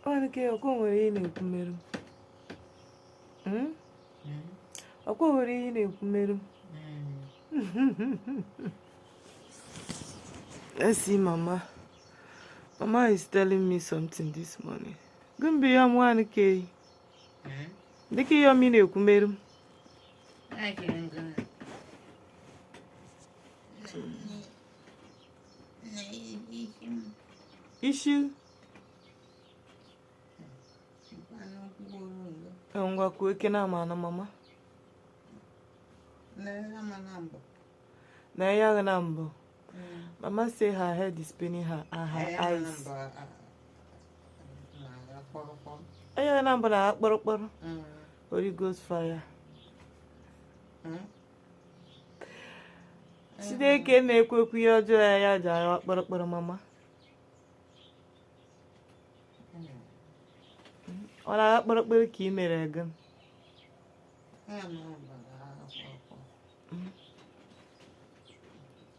Onke okwere ihe na-ekwumeru. Okwere ihe na-ekwumeru. Let's see, Mama. Mama is telling me something this morning. Gumbi yam one ke. Diki yam in ekumeru. Issue. Ngwa kuweke na mana Mama. Na ya nambo. Mama say her head is spinning her eyes. Aya number na akporo. Holy Ghost fire. Sideke na-ekwekwu ihe ọjọọ ya ji akporo Mama. Ọ na-akporo ka ị mere ego.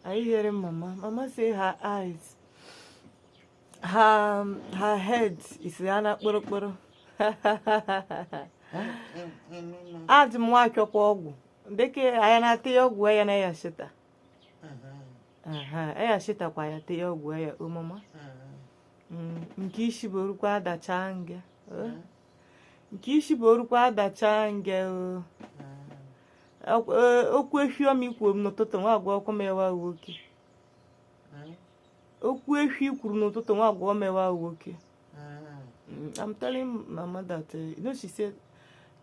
Are you hearing Mama? Mama say her eyes, her head is akporo. Add more ọgwụ. Deke aya na te ọgwụ ya na ya shita. Aya shita kwa ya te ọgwụ ya o Mama. Nke isi borukwa adacha nge. Nke isi borukwa adacha nge o. Okwu efi o mi kwuru n'ụtụtụ nwa agwa ọkụ mewa nwoke. Okwu efi kwuru n'ụtụtụ nwa agwa mewa nwoke. I'm telling Mama that she said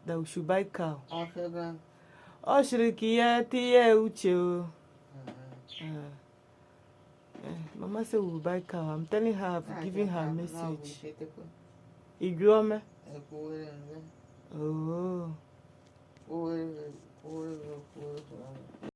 that we should buy cow. Oh, she uche. Mama said we will buy cow. I'm telling her, I've given her a message. Igrome.